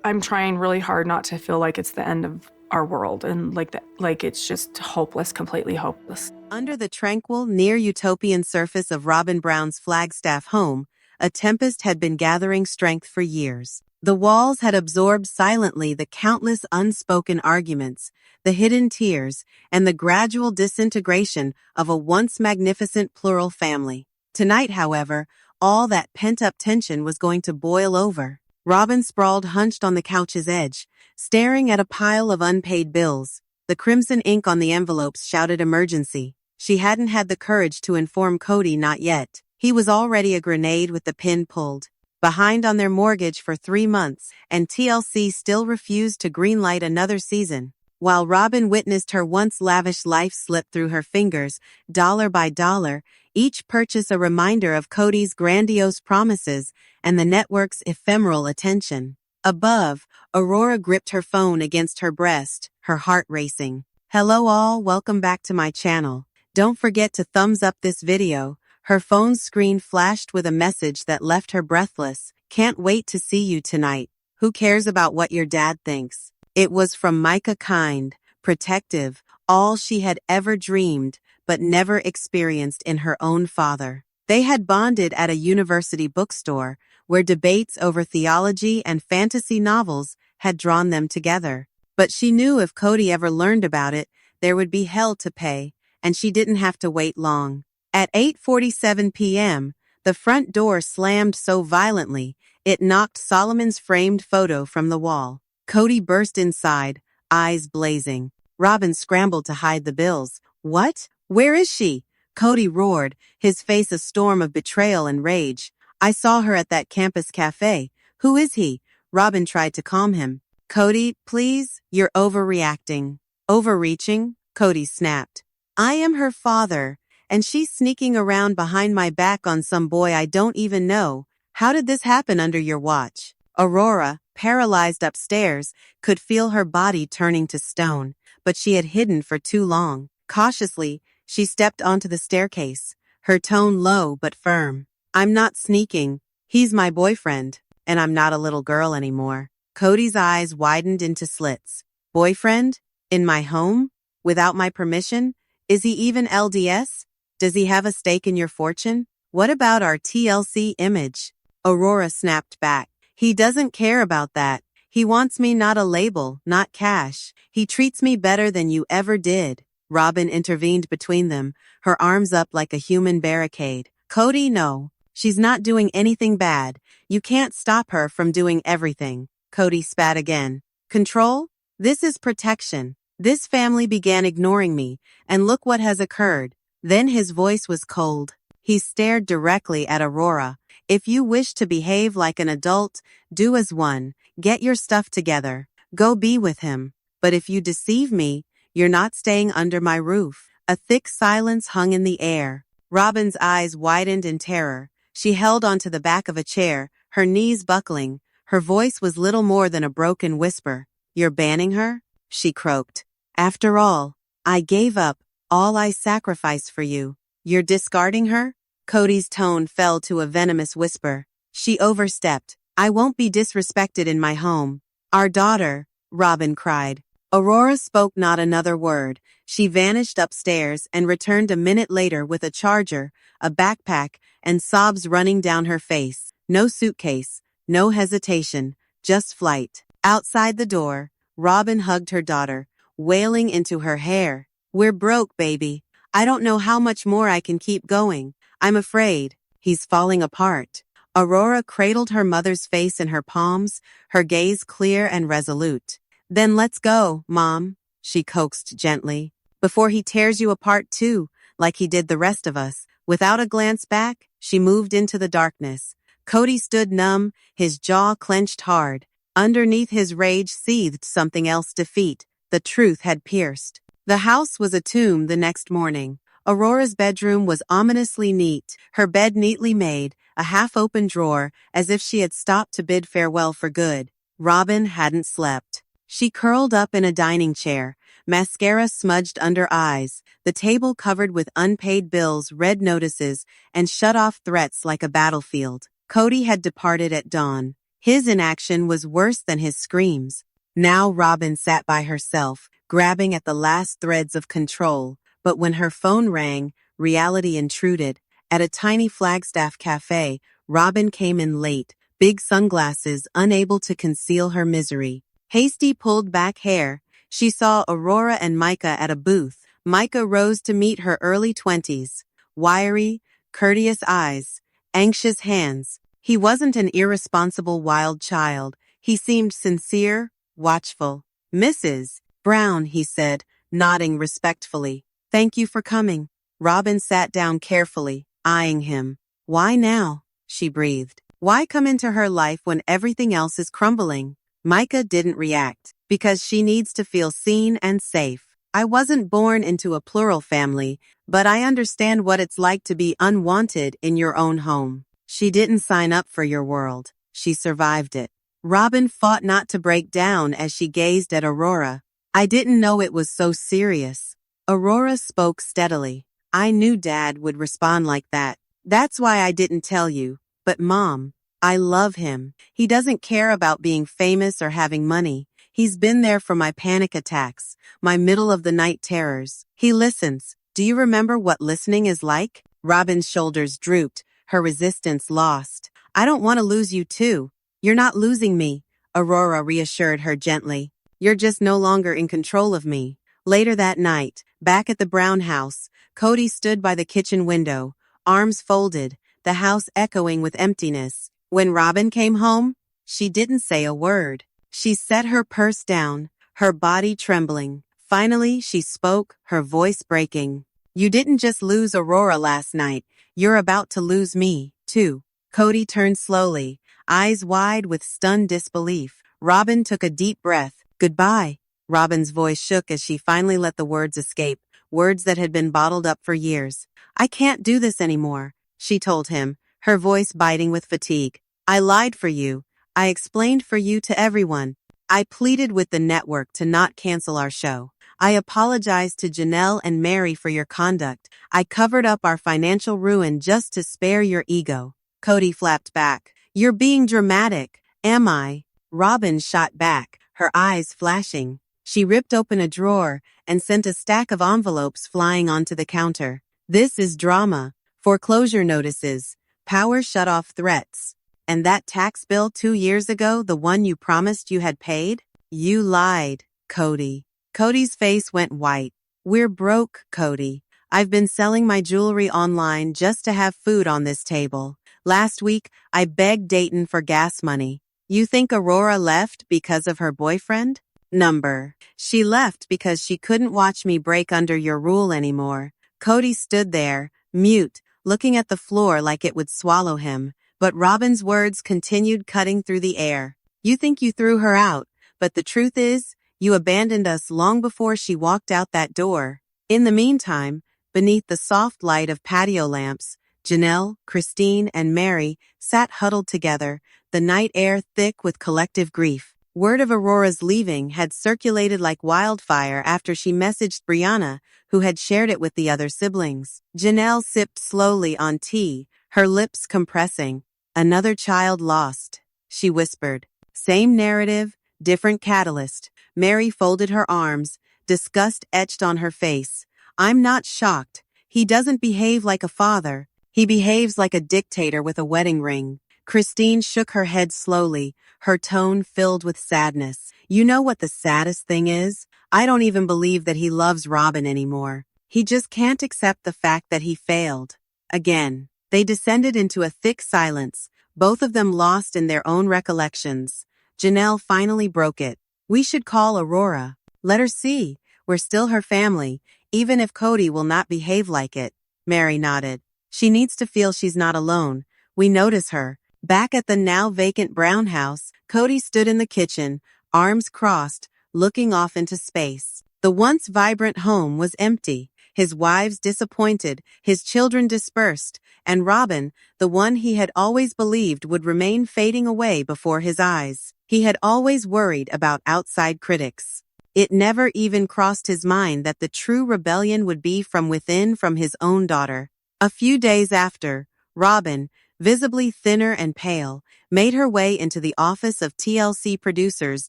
I'm trying really hard not to feel like it's the end of our world and like it's just hopeless, completely hopeless. Under the tranquil, near-utopian surface of Robin Brown's Flagstaff home, a tempest had been gathering strength for years. The walls had absorbed silently the countless unspoken arguments, the hidden tears, and the gradual disintegration of a once magnificent plural family. Tonight, however, all that pent-up tension was going to boil over. Robin sprawled hunched on the couch's edge, staring at a pile of unpaid bills. The crimson ink on the envelopes shouted emergency. She hadn't had the courage to inform Kody not yet. He was already a grenade with the pin pulled. Behind on their mortgage for 3 months, and TLC still refused to greenlight another season. While Robin witnessed her once lavish life slip through her fingers, dollar by dollar, each purchase a reminder of Kody's grandiose promises and the network's ephemeral attention. Above, Aurora gripped her phone against her breast, her heart racing. Hello all, welcome back to my channel. Don't forget to thumbs up this video. Her phone's screen flashed with a message that left her breathless. Can't wait to see you tonight. Who cares about what your dad thinks? It was from Micah, kind, protective, all she had ever dreamed, but never experienced in her own father. They had bonded at a university bookstore, where debates over theology and fantasy novels had drawn them together. But she knew if Kody ever learned about it, there would be hell to pay, and she didn't have to wait long. At 8:47 p.m., the front door slammed so violently, it knocked Solomon's framed photo from the wall. Kody burst inside, eyes blazing. Robin scrambled to hide the bills. What? Where is she? Kody roared, his face a storm of betrayal and rage. I saw her at that campus cafe. Who is he? Robin tried to calm him. Kody, please, you're overreacting. Overreaching? Kody snapped. I am her father, and she's sneaking around behind my back on some boy I don't even know. How did this happen under your watch? Aurora, paralyzed upstairs, could feel her body turning to stone, but she had hidden for too long. Cautiously, she stepped onto the staircase, her tone low but firm. I'm not sneaking. He's my boyfriend, and I'm not a little girl anymore. Kody's eyes widened into slits. Boyfriend? In my home? Without my permission? Is he even LDS? Does he have a stake in your fortune? What about our TLC image? Aurora snapped back. He doesn't care about that. He wants me, not a label, not cash. He treats me better than you ever did. Robin intervened between them, her arms up like a human barricade. Kody, no. She's not doing anything bad. You can't stop her from doing everything. Kody spat again. Control? This is protection. This family began ignoring me, and look what has occurred. Then his voice was cold. He stared directly at Aurora. If you wish to behave like an adult, do as one. Get your stuff together. Go be with him. But if you deceive me, you're not staying under my roof. A thick silence hung in the air. Robin's eyes widened in terror. She held onto the back of a chair, her knees buckling. Her voice was little more than a broken whisper. You're banning her? She croaked. After all, I gave up all I sacrificed for you. You're discarding her? Kody's tone fell to a venomous whisper. She overstepped. I won't be disrespected in my home. Our daughter, Robin cried. Aurora spoke not another word. She vanished upstairs and returned a minute later with a charger, a backpack, and sobs running down her face. No suitcase, no hesitation, just flight. Outside the door, Robin hugged her daughter, wailing into her hair. We're broke, baby. I don't know how much more I can keep going. I'm afraid. He's falling apart. Aurora cradled her mother's face in her palms, her gaze clear and resolute. Then let's go, Mom, she coaxed gently, before he tears you apart too, like he did the rest of us. Without a glance back, she moved into the darkness. Kody stood numb, his jaw clenched hard. Underneath his rage seethed something else: defeat. The truth had pierced. The house was a tomb the next morning. Aurora's bedroom was ominously neat, her bed neatly made, a half-open drawer, as if she had stopped to bid farewell for good. Robin hadn't slept. She curled up in a dining chair, mascara smudged under eyes, the table covered with unpaid bills, red notices, and shut-off threats like a battlefield. Kody had departed at dawn. His inaction was worse than his screams. Now Robin sat by herself, grabbing at the last threads of control. But when her phone rang, reality intruded. At a tiny Flagstaff cafe, Robin came in late, big sunglasses unable to conceal her misery. Hasty pulled back hair. She saw Aurora and Micah at a booth. Micah rose to meet her early 20s. Wiry, courteous eyes, anxious hands. He wasn't an irresponsible wild child. He seemed sincere, watchful. "Mrs. Brown," he said, nodding respectfully. "Thank you for coming." Robin sat down carefully, eyeing him. "Why now?" she breathed. "Why come into her life when everything else is crumbling?" Micah didn't react. "Because she needs to feel seen and safe. I wasn't born into a plural family, but I understand what it's like to be unwanted in your own home. She didn't sign up for your world. She survived it." Robin fought not to break down as she gazed at Aurora. "I didn't know it was so serious." Aurora spoke steadily. "I knew Dad would respond like that. That's why I didn't tell you. But Mom, I love him. He doesn't care about being famous or having money. He's been there for my panic attacks, my middle-of-the-night terrors. He listens. Do you remember what listening is like?" Robin's shoulders drooped, her resistance lost. "I don't want to lose you too." "You're not losing me," Aurora reassured her gently. "You're just no longer in control of me." Later that night, back at the Brown house, Cody stood by the kitchen window, arms folded, the house echoing with emptiness. When Robin came home, she didn't say a word. She set her purse down, her body trembling. Finally, she spoke, her voice breaking. "You didn't just lose Aurora last night. You're about to lose me, too." Cody turned slowly, eyes wide with stunned disbelief. Robin took a deep breath. "Goodbye." Robin's voice shook as she finally let the words escape, words that had been bottled up for years. "I can't do this anymore," she told him, her voice biting with fatigue. "I lied for you. I explained for you to everyone. I pleaded with the network to not cancel our show. I apologized to Janelle and Mary for your conduct. I covered up our financial ruin just to spare your ego." Cody flapped back. "You're being dramatic." "Am I?" Robin shot back, her eyes flashing. She ripped open a drawer and sent a stack of envelopes flying onto the counter. "This is drama. Foreclosure notices, power shut-off threats. And that tax bill 2 years ago, the one you promised you had paid? You lied, Cody." Cody's face went white. "We're broke, Cody. I've been selling my jewelry online just to have food on this table. Last week, I begged Dayton for gas money. You think Aurora left because of her boyfriend? Number. She left because she couldn't watch me break under your rule anymore." Cody stood there, mute, looking at the floor like it would swallow him. But Robin's words continued cutting through the air. "You think you threw her out, but the truth is, you abandoned us long before she walked out that door." In the meantime, beneath the soft light of patio lamps, Janelle, Christine, and Mary sat huddled together, the night air thick with collective grief. Word of Aurora's leaving had circulated like wildfire after she messaged Brianna, who had shared it with the other siblings. Janelle sipped slowly on tea, her lips compressing. "Another child lost," she whispered. "Same narrative, different catalyst." Mary folded her arms, disgust etched on her face. "I'm not shocked. He doesn't behave like a father. He behaves like a dictator with a wedding ring." Christine shook her head slowly, her tone filled with sadness. "You know what the saddest thing is? I don't even believe that he loves Robin anymore. He just can't accept the fact that he failed. Again." They descended into a thick silence, both of them lost in their own recollections. Janelle finally broke it. "We should call Aurora. Let her see. We're still her family, even if Cody will not behave like it." Mary nodded. "She needs to feel she's not alone. We notice her." Back at the now vacant Brown house, Cody stood in the kitchen, arms crossed, looking off into space. The once vibrant home was empty, his wives disappointed, his children dispersed, and Robin, the one he had always believed would remain fading away before his eyes. He had always worried about outside critics. It never even crossed his mind that the true rebellion would be from within, from his own daughter. A few days after, Robin, visibly thinner and pale, made her way into the office of TLC Producers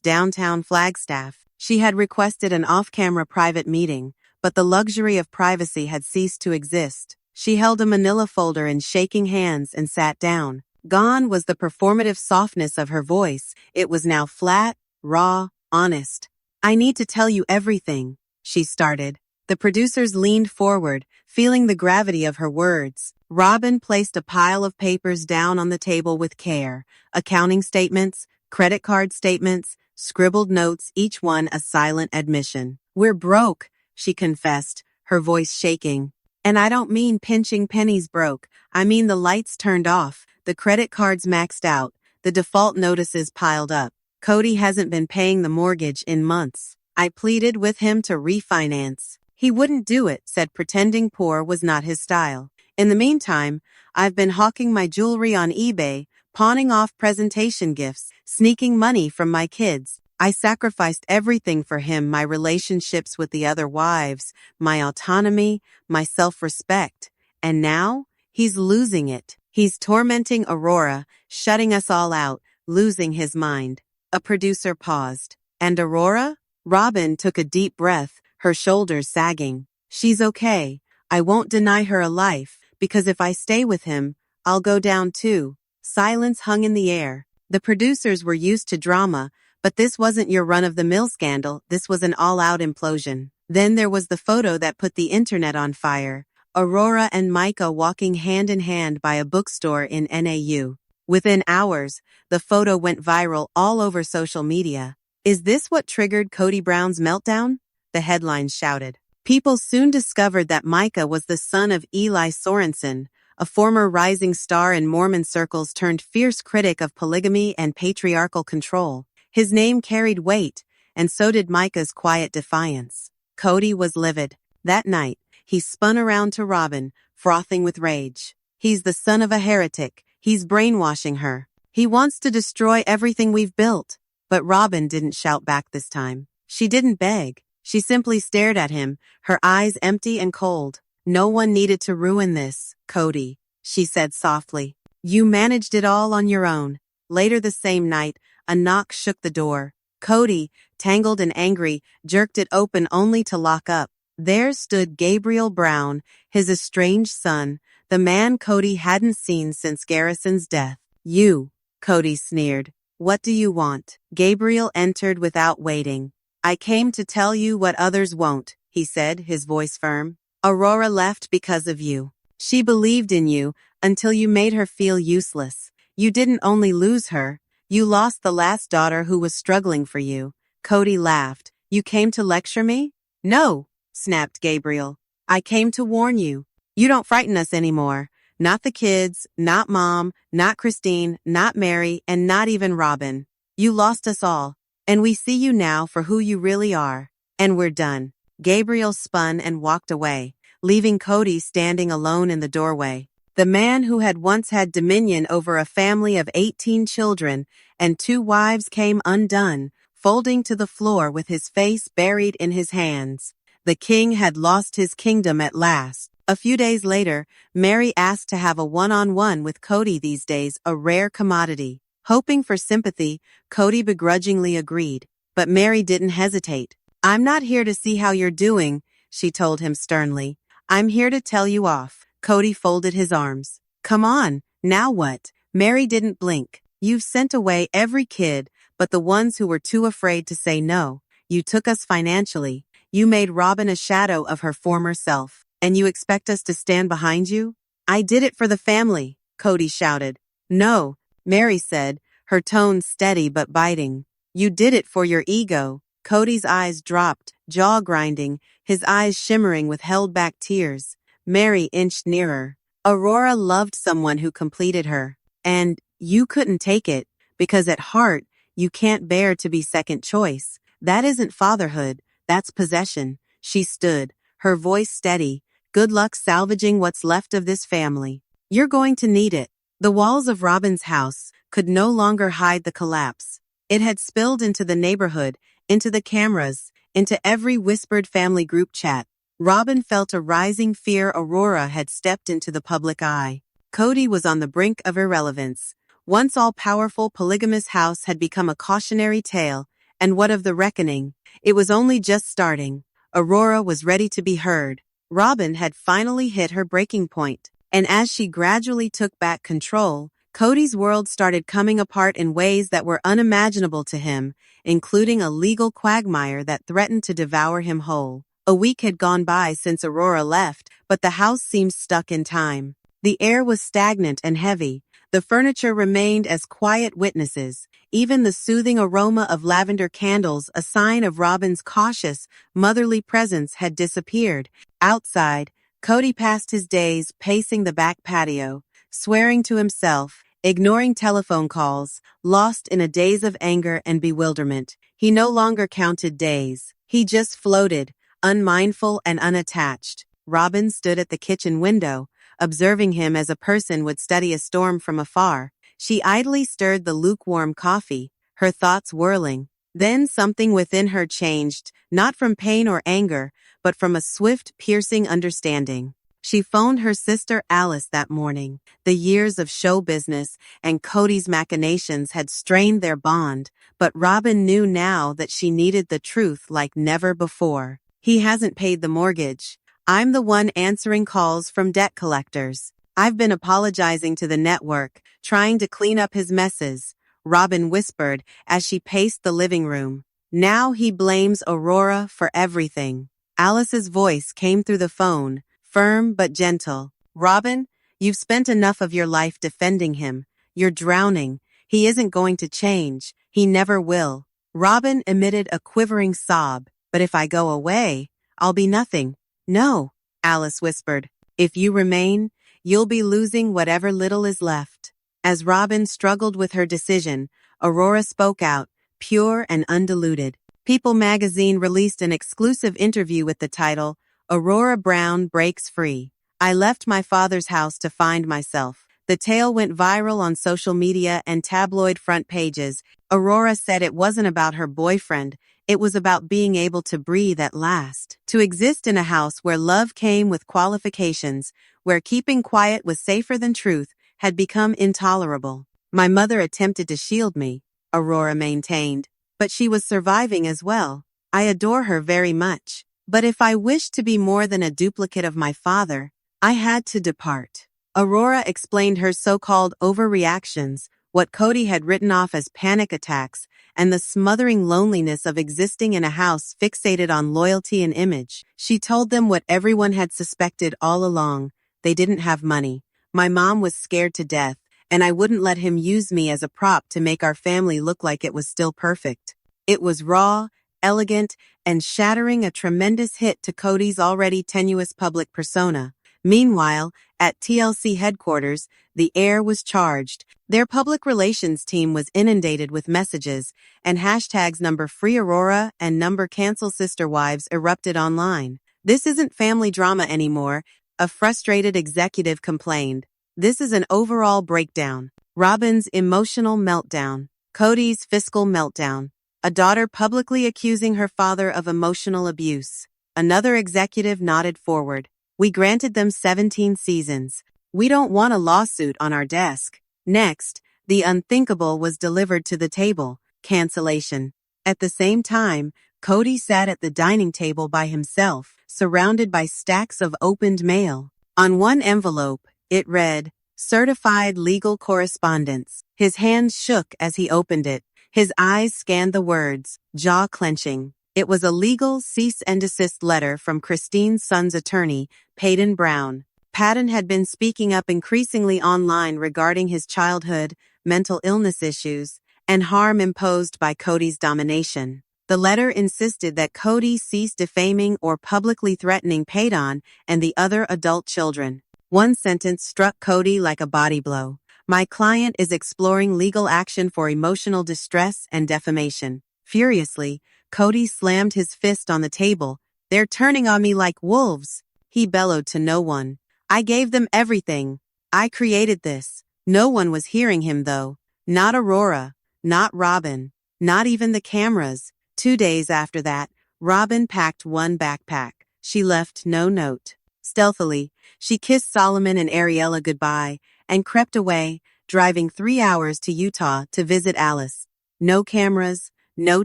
downtown Flagstaff. She had requested an off-camera private meeting, but the luxury of privacy had ceased to exist. She held a manila folder in shaking hands and sat down. Gone was the performative softness of her voice. It was now flat, raw, honest. "I need to tell you everything," she started. The producers leaned forward, feeling the gravity of her words. Robin placed a pile of papers down on the table with care. Accounting statements, credit card statements, scribbled notes, each one a silent admission. "We're broke," she confessed, her voice shaking. "And I don't mean pinching pennies broke. I mean the lights turned off, the credit cards maxed out, the default notices piled up. Kody hasn't been paying the mortgage in months. I pleaded with him to refinance. He wouldn't do it, said pretending poor was not his style. In the meantime, I've been hawking my jewelry on eBay, pawning off presentation gifts, sneaking money from my kids. I sacrificed everything for him, my relationships with the other wives, my autonomy, my self-respect. And now, he's losing it. He's tormenting Aurora, shutting us all out, losing his mind." A producer paused. "And Aurora?" Robin took a deep breath, her shoulders sagging. "She's okay. I won't deny her a life, because if I stay with him, I'll go down too." Silence hung in the air. The producers were used to drama, but this wasn't your run-of-the-mill scandal, this was an all-out implosion. Then there was the photo that put the internet on fire. Aurora and Micah walking hand-in-hand by a bookstore in NAU. Within hours, the photo went viral all over social media. "Is this what triggered Cody Brown's meltdown?" the headlines shouted. People soon discovered that Micah was the son of Eli Sorensen, a former rising star in Mormon circles turned fierce critic of polygamy and patriarchal control. His name carried weight, and so did Micah's quiet defiance. Kody was livid. That night, he spun around to Robin, frothing with rage. "He's the son of a heretic. He's brainwashing her. He wants to destroy everything we've built." But Robin didn't shout back this time. She didn't beg. She simply stared at him, her eyes empty and cold. "No one needed to ruin this, Kody," she said softly. "You managed it all on your own." Later the same night, a knock shook the door. Kody, tangled and angry, jerked it open only to lock up. There stood Gabriel Brown, his estranged son, the man Kody hadn't seen since Garrison's death. "You," Kody sneered. "What do you want?" Gabriel entered without waiting. "I came to tell you what others won't," he said, his voice firm. "Aurora left because of you. She believed in you until you made her feel useless. You didn't only lose her, you lost the last daughter who was struggling for you." Kody laughed. "You came to lecture me?" "No," snapped Gabriel. "I came to warn you. You don't frighten us anymore. Not the kids, not Mom, not Christine, not Mary, and not even Robin. You lost us all. And we see you now for who you really are. And we're done." Gabriel spun and walked away, leaving Kody standing alone in the doorway. The man who had once had dominion over a family of 18 children and 2 wives came undone, folding to the floor with his face buried in his hands. The king had lost his kingdom at last. A few days later, Mary asked to have a one-on-one with Kody, these days a rare commodity. Hoping for sympathy, Kody begrudgingly agreed. But Mary didn't hesitate. "I'm not here to see how you're doing," she told him sternly. "I'm here to tell you off." Kody folded his arms. "Come on, now what?" Mary didn't blink. "You've sent away every kid but the ones who were too afraid to say no. You took us financially. You made Robin a shadow of her former self. And you expect us to stand behind you?" "I did it for the family," Kody shouted. "No," Mary said, her tone steady but biting. "You did it for your ego." Kody's eyes dropped, jaw grinding, his eyes shimmering with held-back tears. Mary inched nearer. "Aurora loved someone who completed her. And you couldn't take it, because at heart, you can't bear to be second choice. That isn't fatherhood, that's possession." She stood, her voice steady. "Good luck salvaging what's left of this family. You're going to need it." The walls of Robin's house could no longer hide the collapse. It had spilled into the neighborhood, into the cameras, into every whispered family group chat. Robin felt a rising fear Aurora had stepped into the public eye. Kody was on the brink of irrelevance. Once all-powerful polygamous house had become a cautionary tale, and what of the reckoning? It was only just starting. Aurora was ready to be heard. Robin had finally hit her breaking point, and as she gradually took back control, Kody's world started coming apart in ways that were unimaginable to him, including a legal quagmire that threatened to devour him whole. A week had gone by since Aurora left, but the house seemed stuck in time. The air was stagnant and heavy. The furniture remained as quiet witnesses. Even the soothing aroma of lavender candles, a sign of Robin's cautious, motherly presence, had disappeared. Outside, Kody passed his days pacing the back patio, swearing to himself, ignoring telephone calls, lost in a daze of anger and bewilderment. He no longer counted days. He just floated, unmindful and unattached. Robin stood at the kitchen window, observing him as a person would study a storm from afar. She idly stirred the lukewarm coffee, her thoughts whirling. Then something within her changed, not from pain or anger, but from a swift, piercing understanding. She phoned her sister Alice that morning. The years of show business and Kody's machinations had strained their bond, but Robin knew now that she needed the truth like never before. He hasn't paid the mortgage. I'm the one answering calls from debt collectors. I've been apologizing to the network, trying to clean up his messes, Robin whispered as she paced the living room. Now he blames Aurora for everything. Alice's voice came through the phone, firm but gentle. Robin, you've spent enough of your life defending him. You're drowning. He isn't going to change. He never will. Robin emitted a quivering sob. But if I go away, I'll be nothing. No, Alice whispered. If you remain, you'll be losing whatever little is left. As Robin struggled with her decision, Aurora spoke out, pure and undiluted. People magazine released an exclusive interview with the title, Aurora Brown Breaks Free. I left my father's house to find myself. The tale went viral on social media and tabloid front pages. Aurora said it wasn't about her boyfriend. It was about being able to breathe at last. To exist in a house where love came with qualifications, where keeping quiet was safer than truth, had become intolerable. My mother attempted to shield me, Aurora maintained, but she was surviving as well. I adore her very much. But if I wished to be more than a duplicate of my father, I had to depart. Aurora explained her so-called overreactions, what Kody had written off as panic attacks, and the smothering loneliness of existing in a house fixated on loyalty and image. She told them what everyone had suspected all along. They didn't have money. My mom was scared to death, and I wouldn't let him use me as a prop to make our family look like it was still perfect. It was raw, elegant, and shattering, a tremendous hit to Kody's already tenuous public persona. Meanwhile, at TLC headquarters, the air was charged. Their public relations team was inundated with messages, and hashtags number Free Aurora and number Cancel Sister Wives erupted online. This isn't family drama anymore, a frustrated executive complained. This is an overall breakdown. Robin's emotional meltdown. Kody's fiscal meltdown. A daughter publicly accusing her father of emotional abuse. Another executive nodded forward. We granted them 17 seasons. We don't want a lawsuit on our desk. Next, the unthinkable was delivered to the table, cancellation. At the same time, Kody sat at the dining table by himself, surrounded by stacks of opened mail. On one envelope, it read, Certified Legal Correspondence. His hands shook as he opened it. His eyes scanned the words, jaw clenching. It was a legal cease and desist letter from Christine's son's attorney, Cody Brown. Patton had been speaking up increasingly online regarding his childhood, mental illness issues, and harm imposed by Kody's domination. The letter insisted that Kody cease defaming or publicly threatening Payton and the other adult children. One sentence struck Kody like a body blow. My client is exploring legal action for emotional distress and defamation. Furiously, Kody slammed his fist on the table. They're turning on me like wolves. He bellowed to no one. I gave them everything. I created this. No one was hearing him though. Not Aurora. Not Robin. Not even the cameras. 2 days after that, Robin packed one backpack. She left no note. Stealthily, she kissed Solomon and Ariella goodbye, and crept away, driving 3 hours to Utah to visit Alice. No cameras, no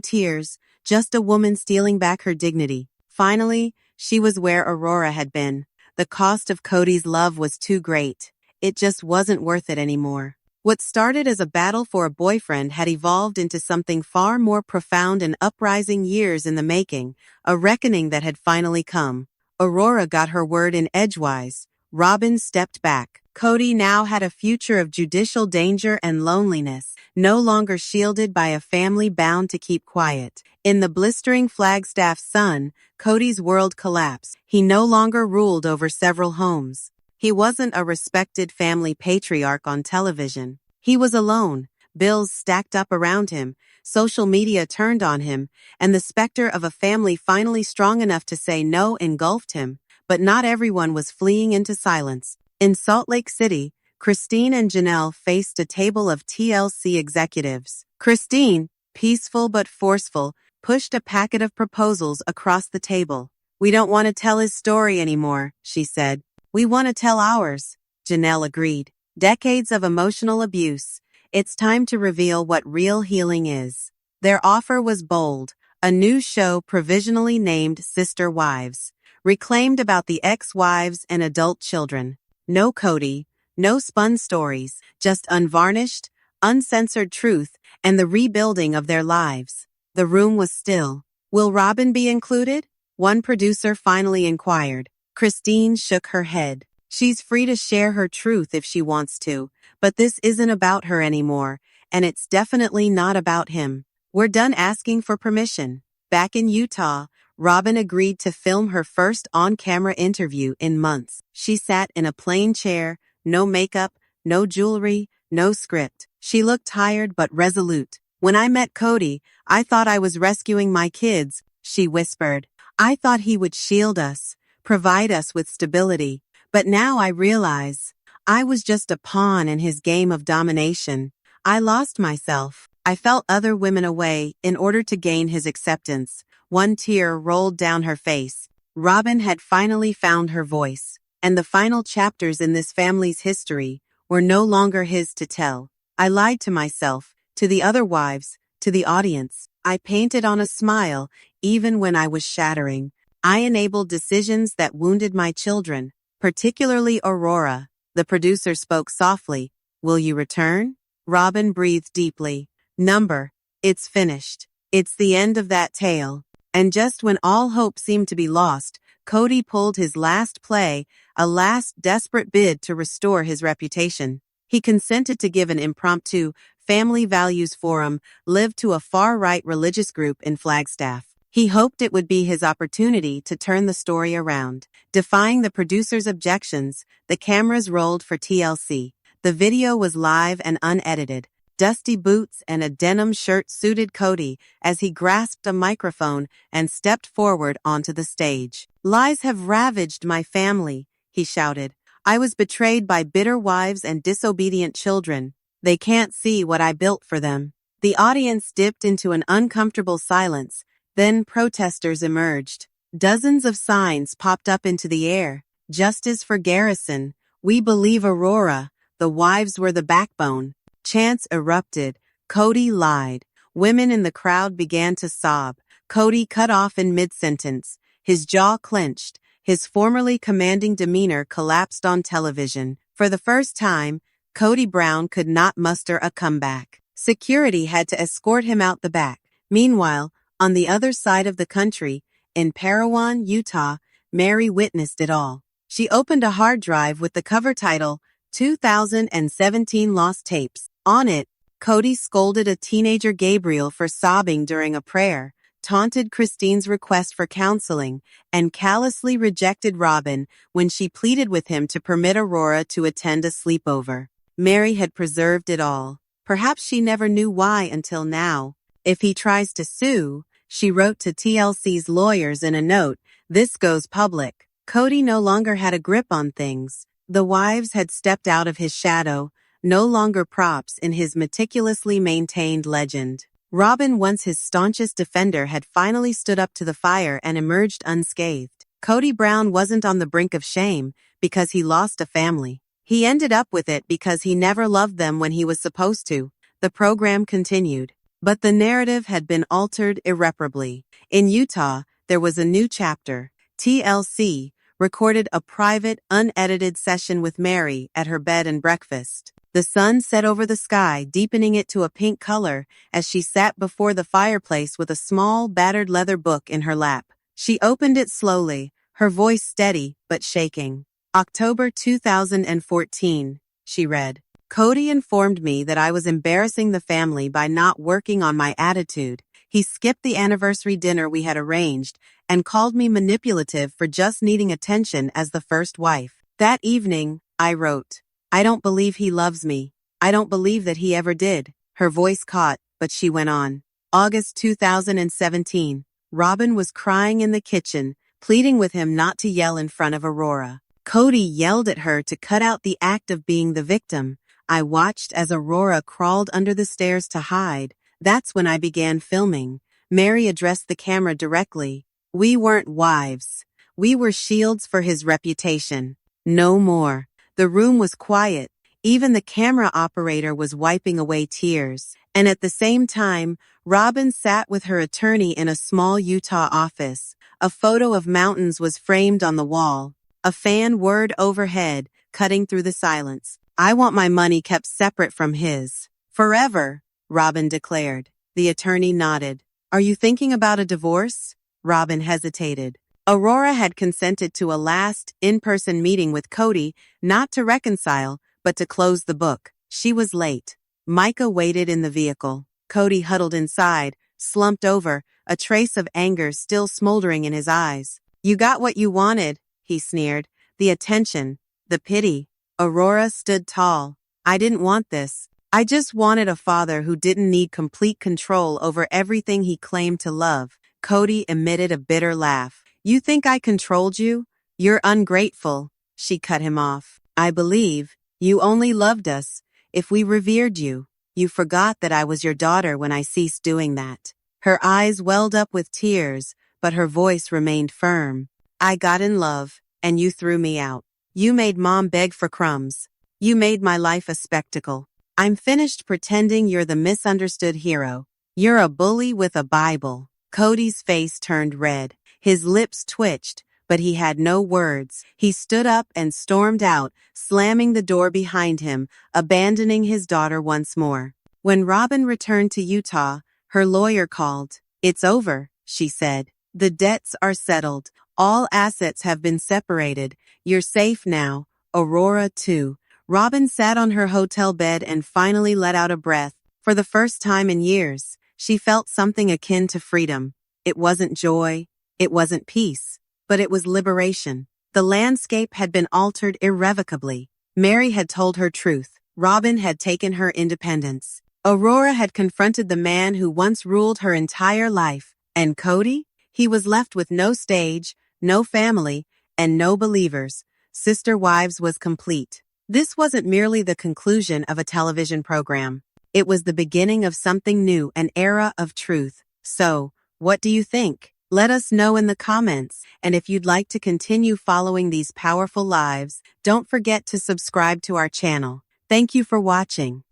tears, just a woman stealing back her dignity. Finally, she was where Aurora had been. The cost of Kody's love was too great. It just wasn't worth it anymore. What started as a battle for a boyfriend had evolved into something far more profound and uprising years in the making, a reckoning that had finally come. Aurora got her word in edgewise. Robin stepped back. Kody now had a future of judicial danger and loneliness, no longer shielded by a family bound to keep quiet. In the blistering Flagstaff sun, Kody's world collapsed. He no longer ruled over several homes. He wasn't a respected family patriarch on television. He was alone, bills stacked up around him, social media turned on him, and the specter of a family finally strong enough to say no engulfed him. But not everyone was fleeing into silence. In Salt Lake City, Christine and Janelle faced a table of TLC executives. Christine, peaceful but forceful, pushed a packet of proposals across the table. "We don't want to tell his story anymore," she said. "We want to tell ours," Janelle agreed. "Decades of emotional abuse. It's time to reveal what real healing is." Their offer was bold, a new show provisionally named Sister Wives, reclaimed about the ex-wives and adult children. No Kody, no spun stories, just unvarnished, uncensored truth and the rebuilding of their lives. The room was still. "Will Robin be included?" one producer finally inquired. Christine shook her head. "She's free to share her truth if she wants to, but this isn't about her anymore, and it's definitely not about him. We're done asking for permission." Back in Utah, Robin agreed to film her first on-camera interview in months. She sat in a plain chair, no makeup, no jewelry, no script. She looked tired but resolute. "When I met Kody, I thought I was rescuing my kids," she whispered. "I thought he would shield us, provide us with stability. But now I realize I was just a pawn in his game of domination. I lost myself. I felt other women away in order to gain his acceptance." One tear rolled down her face. Robin had finally found her voice, and the final chapters in this family's history were no longer his to tell. "I lied to myself, to the other wives, to the audience. I painted on a smile, even when I was shattering. I enabled decisions that wounded my children, particularly Aurora." The producer spoke softly. "Will you return?" Robin breathed deeply. "Number, it's finished. It's the end of that tale." And just when all hope seemed to be lost, Kody pulled his last play, a last desperate bid to restore his reputation. He consented to give an impromptu Family Values Forum live to a far-right religious group in Flagstaff. He hoped it would be his opportunity to turn the story around. Defying the producer's objections, the cameras rolled for TLC. The video was live and unedited. Dusty boots and a denim shirt suited Kody as he grasped a microphone and stepped forward onto the stage. "Lies have ravaged my family," he shouted. "I was betrayed by bitter wives and disobedient children. They can't see what I built for them." The audience dipped into an uncomfortable silence. Then protesters emerged. Dozens of signs popped up into the air. "Justice for Garrison. We believe Aurora. The wives were the backbone." Chants erupted. "Kody lied." Women in the crowd began to sob. Kody cut off in mid-sentence. His jaw clenched. His formerly commanding demeanor collapsed on television. For the first time, Cody Brown could not muster a comeback. Security had to escort him out the back. Meanwhile, on the other side of the country, in Parowan, Utah, Mary witnessed it all. She opened a hard drive with the cover title, 2017 Lost Tapes. On it, Kody scolded a teenager Gabriel for sobbing during a prayer, taunted Christine's request for counseling, and callously rejected Robin when she pleaded with him to permit Aurora to attend a sleepover. Mary had preserved it all. Perhaps she never knew why until now. "If he tries to sue," she wrote to TLC's lawyers in a note, "this goes public." Kody no longer had a grip on things. The wives had stepped out of his shadow, no longer props in his meticulously maintained legend. Robin, once his staunchest defender, had finally stood up to the fire and emerged unscathed. Cody Brown wasn't on the brink of shame because he lost a family. He ended up with it because he never loved them when he was supposed to. The program continued. But the narrative had been altered irreparably. In Utah, there was a new chapter. TLC recorded a private, unedited session with Mary at her bed and breakfast. The sun set over the sky, deepening it to a pink color as she sat before the fireplace with a small, battered leather book in her lap. She opened it slowly, her voice steady but shaking. October 2014, she read. Kody informed me that I was embarrassing the family by not working on my attitude. He skipped the anniversary dinner we had arranged and called me manipulative for just needing attention as the first wife. That evening, I wrote, I don't believe he loves me. I don't believe that he ever did. Her voice caught, but she went on. August 2017. Robin was crying in the kitchen, pleading with him not to yell in front of Aurora. Kody yelled at her to cut out the act of being the victim. I watched as Aurora crawled under the stairs to hide. That's when I began filming. Mary addressed the camera directly. We weren't wives. We were shields for his reputation. No more. The room was quiet. Even the camera operator was wiping away tears. And at the same time, Robin sat with her attorney in a small Utah office. A photo of mountains was framed on the wall. A fan whirred overhead, cutting through the silence. I want my money kept separate from his. Forever, Robin declared. The attorney nodded. Are you thinking about a divorce? Robin hesitated. Aurora had consented to a last, in-person meeting with Kody, not to reconcile, but to close the book. She was late. Micah waited in the vehicle. Kody huddled inside, slumped over, a trace of anger still smoldering in his eyes. You got what you wanted, he sneered. The attention, the pity. Aurora stood tall. I didn't want this. I just wanted a father who didn't need complete control over everything he claimed to love. Kody emitted a bitter laugh. You think I controlled you? You're ungrateful. She cut him off. I believe you only loved us if we revered you. You forgot that I was your daughter when I ceased doing that. Her eyes welled up with tears, but her voice remained firm. I got in love, and you threw me out. You made Mom beg for crumbs. You made my life a spectacle. I'm finished pretending you're the misunderstood hero. You're a bully with a Bible. Kody's face turned red. His lips twitched, but he had no words. He stood up and stormed out, slamming the door behind him, abandoning his daughter once more. When Robin returned to Utah, her lawyer called. It's over, she said. The debts are settled. All assets have been separated. You're safe now. Aurora, too. Robin sat on her hotel bed and finally let out a breath. For the first time in years, she felt something akin to freedom. It wasn't joy. It wasn't peace. But it was liberation. The landscape had been altered irrevocably. Mary had told her truth. Robin had taken her independence. Aurora had confronted the man who once ruled her entire life. And Kody? He was left with no stage, no family, and no believers. Sister Wives was complete. This wasn't merely the conclusion of a television program. It was the beginning of something new, an era of truth. So, what do you think? Let us know in the comments. And if you'd like to continue following these powerful lives, don't forget to subscribe to our channel. Thank you for watching.